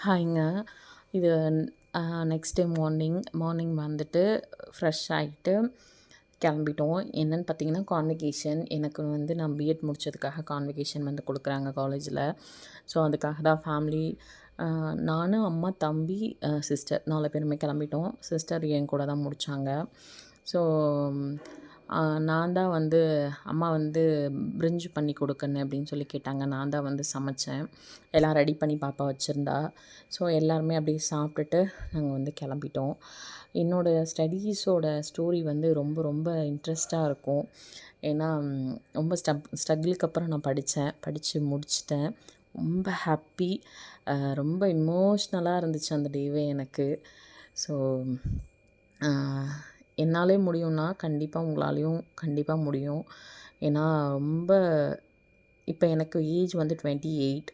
ஹாய்ங்க. இது next day morning வந்துட்டு fresh ஆகிட்டு கிளம்பிட்டோம். என்னென்னு பார்த்தீங்கன்னா, கான்வகேஷன். எனக்கு வந்து நான் பிஎட் முடித்ததுக்காக கான்வகேஷன் வந்து கொடுக்குறாங்க காலேஜில். ஸோ அதுக்காக தான் ஃபேமிலி, நான், அம்மா, தம்பி, சிஸ்டர் 4 பேருமே கிளம்பிட்டோம். சிஸ்டர் என் கூட தான் முடித்தாங்க. ஸோ நான் தான் வந்து அம்மா வந்து பிரிஞ்சு பண்ணி கொடுக்கணும் அப்படின்னு சொல்லி கேட்டாங்க. நான் தான் வந்து சமைச்சேன். எல்லாம் ரெடி பண்ணி பாப்பா வச்சுருந்தா. ஸோ எல்லாருமே அப்படியே சாப்பிட்டுட்டு நாங்கள் வந்து கிளம்பிட்டோம். என்னோடய ஸ்டடீஸோட ஸ்டோரி வந்து ரொம்ப ரொம்ப இன்ட்ரெஸ்ட்டாக இருக்கும். ஏன்னா ரொம்ப ஸ்ட்ரகிளுக்கு அப்புறம் நான் படித்து முடிச்சிட்டேன். ரொம்ப ஹாப்பி, ரொம்ப இமோஷ்னலாக இருந்துச்சு அந்த டேவே எனக்கு. ஸோ என்னாலே முடியும்னா கண்டிப்பாக உங்களாலேயும் கண்டிப்பாக முடியும். ஏன்னா ரொம்ப இப்போ எனக்கு ஏஜ் வந்து 28.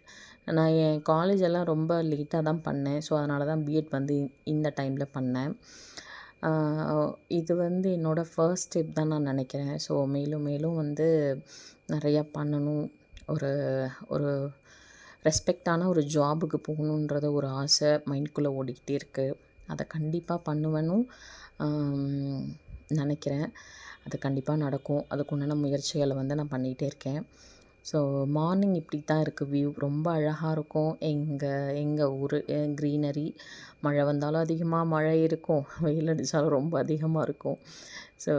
நான் என் காலேஜ் எல்லாம் ரொம்ப லேட்டாக தான் பண்ணேன். ஸோ அதனால தான் பிஎட் வந்து இந்த டைமில் பண்ணேன். இது வந்து என்னோடய ஃபர்ஸ்ட் ஸ்டெப் தான் நான் நினைக்கிறேன். ஸோ மேலும் மேலும் வந்து நிறையா பண்ணணும். ஒரு ஒரு ரெஸ்பெக்டான ஒரு ஜாபுக்கு போகணுன்றத ஒரு ஆசை மைண்ட்குள்ளே ஓடிக்கிட்டே இருக்குது. அதை கண்டிப்பாக பண்ணுவேனும் நினைக்கிறேன். அது கண்டிப்பாக நடக்கும். அதுக்குண்டான முயற்சிகளை வந்து நான் பண்ணிகிட்டே இருக்கேன். ஸோ மார்னிங் இப்படி தான் இருக்குது வியூ. ரொம்ப அழகாக இருக்கும். எங்கள் ஊர் க்ரீனரி. மழை வந்தாலும் அதிகமாக மழை இருக்கும், வெயில் அடித்தாலும் ரொம்ப அதிகமாக இருக்கும். ஸோ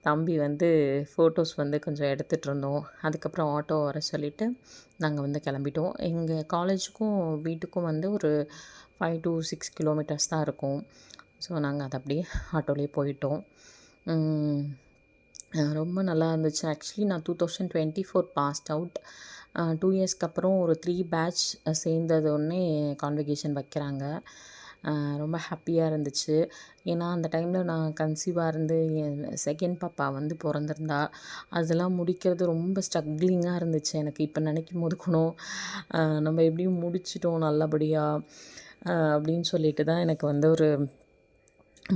தம்பி வந்து ஃபோட்டோஸ் வந்து கொஞ்சம் எடுத்துகிட்ருந்தோம். அதுக்கப்புறம் ஆட்டோ வர சொல்லிவிட்டு நாங்கள் வந்து கிளம்பிட்டோம். எங்கள் காலேஜுக்கும் வீட்டுக்கும் வந்து ஒரு 5 to 6 கிலோமீட்டர்ஸ் தான் இருக்கும். ஸோ நாங்கள் அதை அப்படியே ஆட்டோலேயே போயிட்டோம். ரொம்ப நல்லா இருந்துச்சு. ஆக்சுவலி நான் 2024 பாஸ்ட் அவுட். 2 இயர்ஸ்க்கு அப்புறம் ஒரு 3 பேட்ச் சேர்ந்ததோடனே கான்வகேஷன் வைக்கிறாங்க. ரொம்ப ஹாப்பியாக இருந்துச்சு. ஏன்னா அந்த டைமில் நான் கன்சீவாக இருந்து என் செகண்ட் பாப்பா வந்து பிறந்திருந்தா. அதெல்லாம் முடிக்கிறது ரொம்ப ஸ்ட்ரக்லிங்காக இருந்துச்சு எனக்கு. இப்போ நினைக்கும் போது கூட நம்ம எப்படியும் முடிச்சிட்டோம் நல்லபடியாக அப்படின்னு சொல்லிட்டு தான் எனக்கு வந்து ஒரு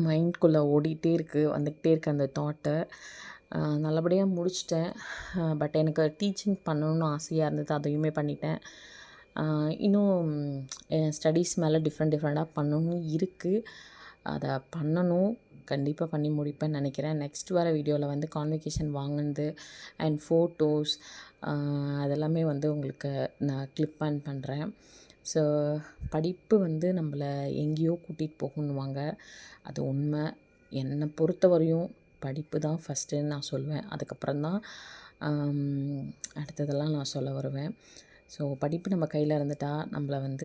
மைண்ட்குள்ளே ஓடிட்டே இருக்குது, வந்துக்கிட்டே இருக்குது அந்த தாட்டு. நல்லபடியாக முடிச்சிட்டேன். பட் எனக்கு டீச்சிங் பண்ணணும்னு ஆசையாக இருந்தது. அதையுமே பண்ணிட்டேன். இன்னும் என் ஸ்டடீஸ் மேலே டிஃப்ரெண்ட்டாக பண்ணணும்னு இருக்குது. அதை பண்ணணும். கண்டிப்பாக பண்ணி முடிப்பேன்னு நினைக்கிறேன். நெக்ஸ்ட் வர வீடியோவில் வந்து கான்வகேஷன் வாங்கினது அண்ட் ஃபோட்டோஸ் அதெல்லாமே வந்து உங்களுக்கு நான் கிளிப் பண்ணுறேன். ஸோ படிப்பு வந்து நம்மளை எங்கேயோ கூட்டிகிட்டு போகணுவாங்க. அது உண்மை. என்னை பொறுத்தவரையும் படிப்பு தான் ஃபஸ்ட்டுன்னு நான் சொல்வேன். அதுக்கப்புறம் தான் அடுத்ததெல்லாம் நான் சொல்ல வருவேன். ஸோ படிப்பு நம்ம கையில் இருந்துட்டால் நம்மளை வந்து